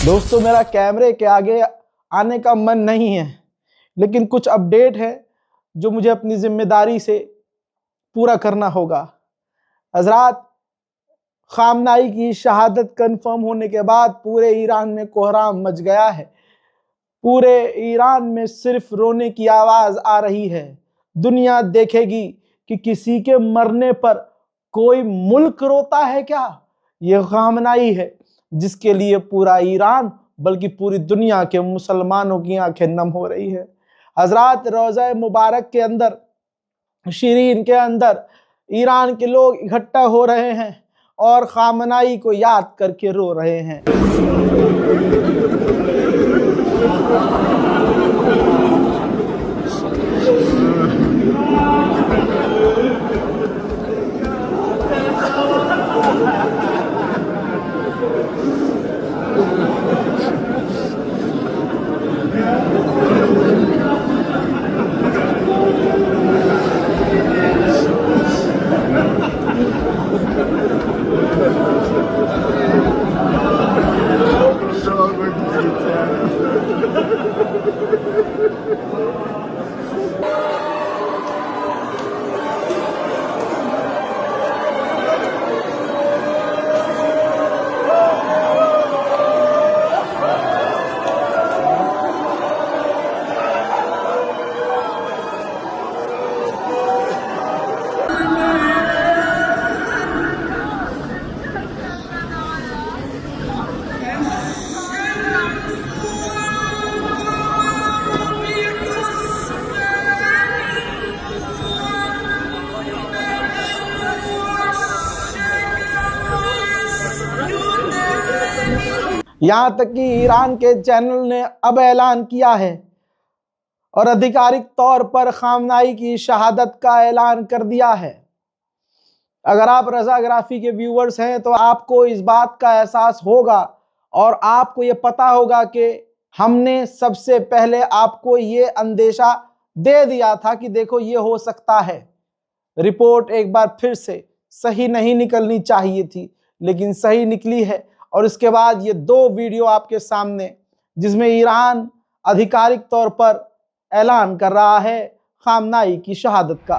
दोस्तों मेरा कैमरे के आगे आने का मन नहीं है, लेकिन कुछ अपडेट है जो मुझे अपनी जिम्मेदारी से पूरा करना होगा। हजरात, खामनाई की शहादत कंफर्म होने के बाद पूरे ईरान में कोहराम मच गया है। पूरे ईरान में सिर्फ रोने की आवाज आ रही है। दुनिया देखेगी कि किसी के मरने पर कोई मुल्क रोता है क्या? ये खामनाई है जिसके लिए पूरा ईरान बल्कि पूरी दुनिया के मुसलमानों की आंखें नम हो रही है। हजरात, रोज़ा मुबारक के अंदर, शिरीन के अंदर ईरान के लोग इकट्ठा हो रहे हैं और खामनाई को याद करके रो रहे हैं। यहाँ तक कि ईरान के चैनल ने अब ऐलान किया है और आधिकारिक तौर पर खामनाई की शहादत का ऐलान कर दिया है। अगर आप रज़ाग्राफी के व्यूअर्स हैं तो आपको इस बात का एहसास होगा और आपको ये पता होगा कि हमने सबसे पहले आपको ये अंदेशा दे दिया था कि देखो ये हो सकता है। रिपोर्ट एक बार फिर से सही नहीं निकलनी चाहिए थी, लेकिन सही निकली है। और इसके बाद ये दो वीडियो आपके सामने, जिसमें ईरान आधिकारिक तौर पर ऐलान कर रहा है खामनाई की शहादत का।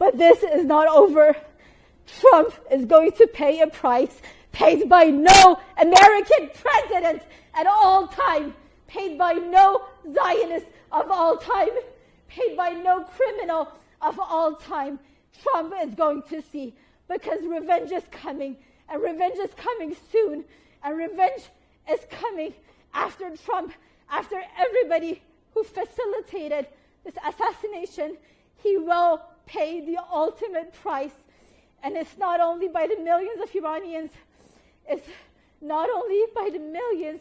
But this is not over. Trump is going to pay a price paid by no American president at all time, paid by no Zionist of all time, paid by no criminal of all time. Trump is going to see, because revenge is coming, and revenge is coming soon, and revenge is coming after Trump, after everybody who facilitated this assassination. He will pay the ultimate price. And it's not only by the millions of Iranians, it's not only by the millions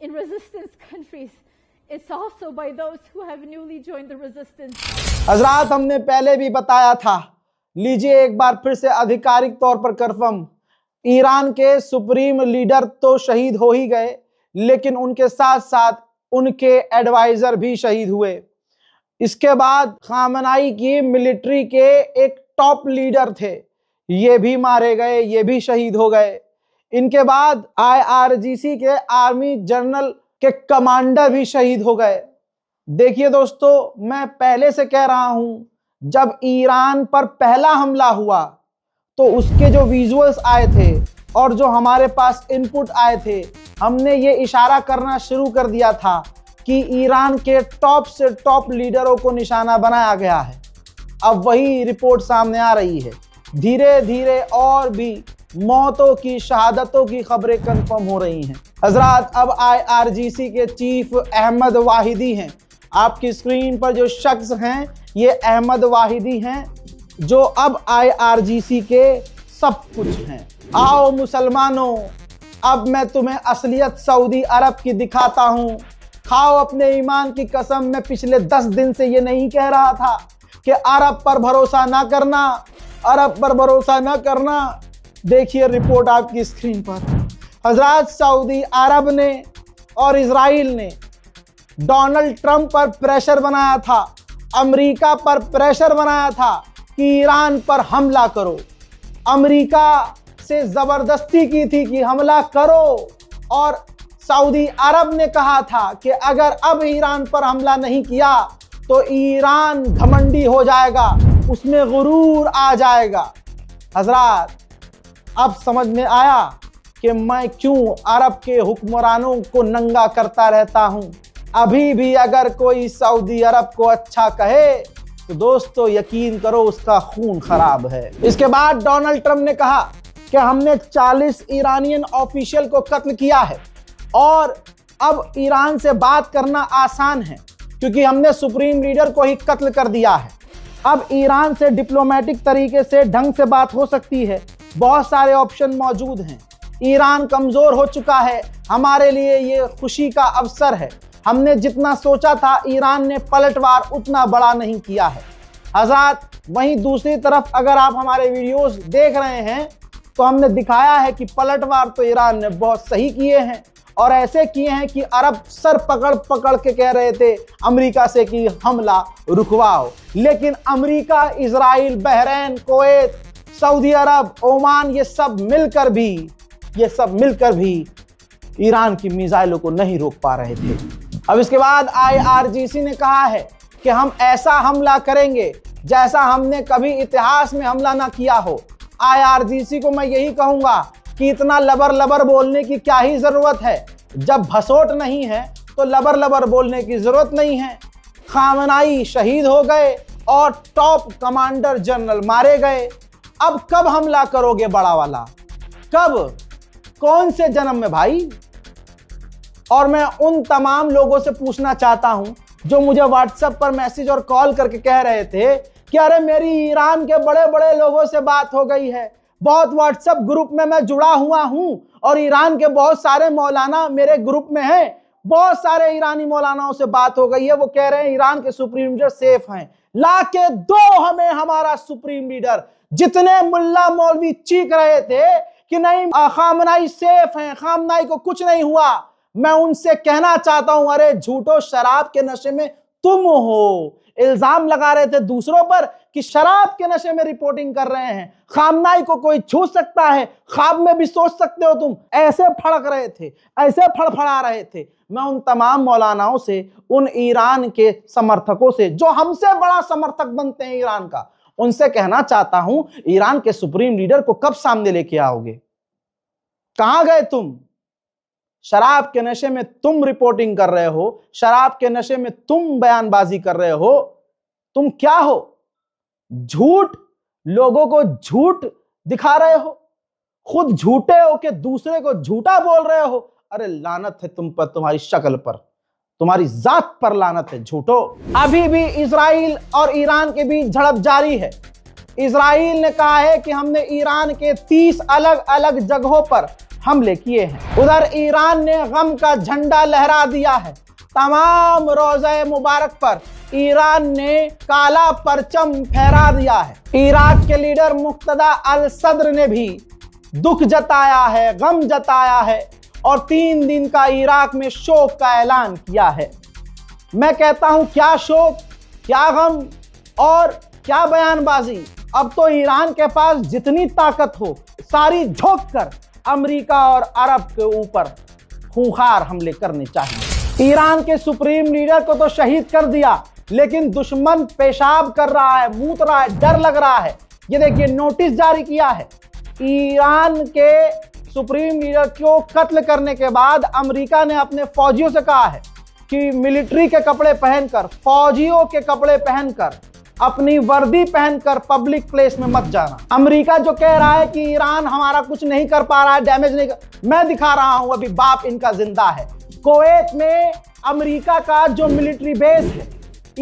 in resistance countries, it's also by those who have newly joined the resistance. हजरात, हमने पहले भी बताया था, लीजिए एक बार फिर से आधिकारिक तौर पर कंफर्म। ईरान के सुप्रीम लीडर तो शहीद हो ही गए, लेकिन उनके साथ साथ उनके एडवाइजर भी शहीद हुए। इसके बाद खामनाई की मिलिट्री के एक टॉप लीडर थे, ये भी मारे गए, ये भी शहीद हो गए। इनके बाद IRGC के आर्मी जनरल के कमांडर भी शहीद हो गए। देखिए दोस्तों, मैं पहले से कह रहा हूं, जब ईरान पर पहला हमला हुआ तो उसके जो विजुअल्स आए थे और जो हमारे पास इनपुट आए थे, हमने ये इशारा करना शुरू कर दिया था कि ईरान के टॉप से टॉप लीडरों को निशाना बनाया गया है। अब वही रिपोर्ट सामने आ रही है। धीरे धीरे और भी मौतों की, शहादतों की खबरें कंफर्म हो रही हैं। हजरात, अब IRGC के चीफ अहमद वाहिदी हैं। आपकी स्क्रीन पर जो शख्स हैं, ये अहमद वाहिदी हैं, जो अब IRGC के सब कुछ हैं। आओ मुसलमानों, अब मैं तुम्हें असलियत सऊदी अरब की दिखाता हूँ। खाओ अपने ईमान की कसम। मैं पिछले 10 दिन से ये नहीं कह रहा था कि अरब पर भरोसा ना करना, अरब पर भरोसा ना करना। देखिए रिपोर्ट आपकी स्क्रीन पर। हजरत सऊदी अरब ने और इजराइल ने डोनाल्ड ट्रंप पर प्रेशर बनाया था, अमेरिका पर प्रेशर बनाया था कि ईरान पर हमला करो। अमेरिका से जबरदस्ती की थी कि हमला करो, और सऊदी अरब ने कहा था कि अगर अब ईरान पर हमला नहीं किया तो ईरान घमंडी हो जाएगा, उसमें गुरूर आ जाएगा। हजरात, अब समझ में आया कि मैं क्यों अरब के हुक्मरानों को नंगा करता रहता हूं। अभी भी अगर कोई सऊदी अरब को अच्छा कहे तो दोस्तों यकीन करो उसका खून खराब है। इसके बाद डोनाल्ड ट्रंप ने कहा कि हमने 40 ईरानियन ऑफिशियल को कत्ल किया है और अब ईरान से बात करना आसान है क्योंकि हमने सुप्रीम लीडर को ही कत्ल कर दिया है। अब ईरान से डिप्लोमेटिक तरीके से ढंग से बात हो सकती है, बहुत सारे ऑप्शन मौजूद हैं। ईरान कमजोर हो चुका है, हमारे लिए ये खुशी का अवसर है। हमने जितना सोचा था ईरान ने पलटवार उतना बड़ा नहीं किया है। हज़रात, वहीं दूसरी तरफ अगर आप हमारे वीडियोस देख रहे हैं तो हमने दिखाया है कि पलटवार तो ईरान ने बहुत सही किए हैं, और ऐसे किए हैं कि अरब सर पकड़ पकड़ के कह रहे थे अमेरिका से कि हमला रुकवाओ, लेकिन America, Israel, Bahrain, Kuwait, Saudi Arab, Oman, ये सब मिलकर भी ईरान की मिसाइलों को नहीं रोक पा रहे थे। अब इसके बाद IRGC ने कहा है कि हम ऐसा हमला करेंगे जैसा हमने कभी इतिहास में हमला ना किया हो। IRGC को मैं यही कहूंगा कि इतना लबर लबर बोलने की क्या ही जरूरत है। जब भसोट नहीं है तो लबर लबर बोलने की जरूरत नहीं है। खामनाई शहीद हो गए और टॉप कमांडर जनरल मारे गए। अब कब हमला करोगे बड़ा वाला? कब? कौन से जन्म में भाई? और मैं उन तमाम लोगों से पूछना चाहता हूं जो मुझे व्हाट्सएप पर मैसेज और कॉल करके कह रहे थे कि अरे मेरी ईरान के बड़े बड़े लोगों से बात हो गई है, बहुत व्हाट्सएप ग्रुप में मैं जुड़ा हुआ हूं और ईरान के बहुत सारे मौलाना मेरे ग्रुप में हैं, बहुत सारे ईरानी मौलानाओं से बात हो गई है, वो कह रहे हैं ईरान के सुप्रीम लीडर सेफ हैं, ला के दो हमें हमारा सुप्रीम लीडर। जितने मुल्ला मौलवी चीख रहे थे कि नहीं खामनाई सेफ हैं, खामनाई को कुछ नहीं हुआ, मैं उनसे कहना चाहता हूं अरे झूठो, शराब के नशे में तुम हो। इल्जाम लगा रहे थे दूसरों पर कि शराब के नशे में रिपोर्टिंग कर रहे हैं, खामनाई को कोई छू सकता है, ख्वाब में भी सोच सकते हो तुम। ऐसे फड़क रहे थे, ऐसे फड़फड़ा रहे थे। मैं उन तमाम मौलानाओं से, उन ईरान के समर्थकों से जो हमसे बड़ा समर्थक बनते हैं ईरान का, उनसे कहना चाहता हूं ईरान के सुप्रीम लीडर को कब सामने लेके आओगे? कहां गए तुम? शराब के नशे में तुम रिपोर्टिंग कर रहे हो, शराब के नशे में तुम बयानबाजी कर रहे हो। तुम क्या हो? झूठ, लोगों को झूठ दिखा रहे हो, खुद झूठे हो के दूसरे को झूठा बोल रहे हो। अरे लानत है तुम पर, तुम्हारी शक्ल पर, तुम्हारी जात पर लानत है झूठो। अभी भी इजराइल और ईरान के बीच झड़प जारी है। इजराइल ने कहा है कि हमने ईरान के 30 अलग अलग जगहों पर हमले किए हैं। उधर ईरान ने गम का झंडा लहरा दिया है। तमाम रोज़े मुबारक पर ईरान ने काला परचम फहरा दिया है। इराक के लीडर मुक्तदा अल सद्र ने भी दुख जताया है, गम जताया है और 3 दिन का इराक में शोक का ऐलान किया है। मैं कहता हूं क्या शोक, क्या गम और क्या बयानबाजी। अब तो ईरान के पास जितनी ताकत हो सारी झोंक कर अमेरिका और अरब के ऊपर खूंखार हमले करने चाहिए। ईरान के सुप्रीम लीडर को तो शहीद कर दिया, लेकिन दुश्मन पेशाब कर रहा है, मूत रहा है, डर लग रहा है। ये देखिए नोटिस जारी किया है। ईरान के सुप्रीम लीडर को कत्ल करने के बाद अमेरिका ने अपने फौजियों से कहा है कि मिलिट्री के कपड़े पहनकर, फौजियों के कपड़े पहनकर, अपनी वर्दी पहनकर पब्लिक प्लेस में मत जाना। अमेरिका जो कह रहा है कि ईरान हमारा कुछ नहीं कर पा रहा है, डैमेज नहीं कर, मैं दिखा रहा हूं अभी बाप इनका जिंदा है। कुवैत में अमेरिका का जो मिलिट्री बेस है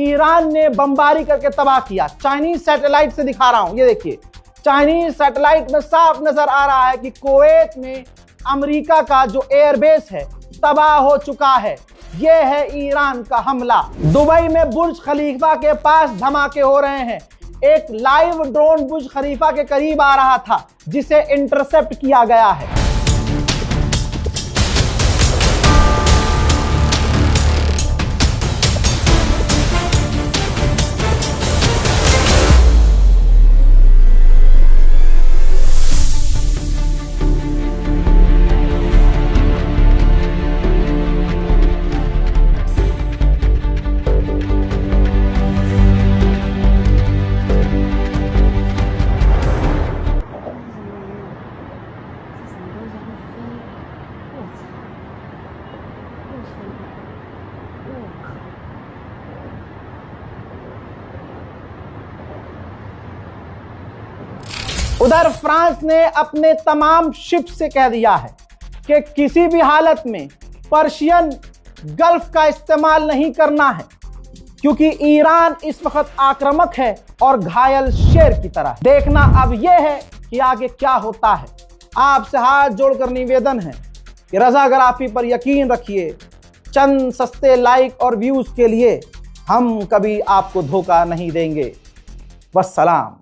ईरान ने बमबारी करके तबाह किया। चाइनीज सैटेलाइट से दिखा रहा हूं, ये देखिए चाइनीज सैटेलाइट में साफ नजर आ रहा है कि कुवैत में अमेरिका का जो एयरबेस है तबाह हो चुका है। यह है ईरान का हमला। दुबई में बुर्ज खलीफा के पास धमाके हो रहे हैं। एक लाइव ड्रोन बुर्ज खलीफा के करीब आ रहा था जिसे इंटरसेप्ट किया गया है। उधर फ्रांस ने अपने तमाम शिप से कह दिया है कि किसी भी हालत में पर्शियन गल्फ का इस्तेमाल नहीं करना है, क्योंकि ईरान इस वक्त आक्रामक है और घायल शेर की तरह। देखना अब यह है कि आगे क्या होता है। आपसे हाथ जोड़कर निवेदन है कि रज़ागराफी पर यकीन रखिए। चंद सस्ते लाइक और व्यूज के लिए हम कभी आपको धोखा नहीं देंगे। वस्सलाम।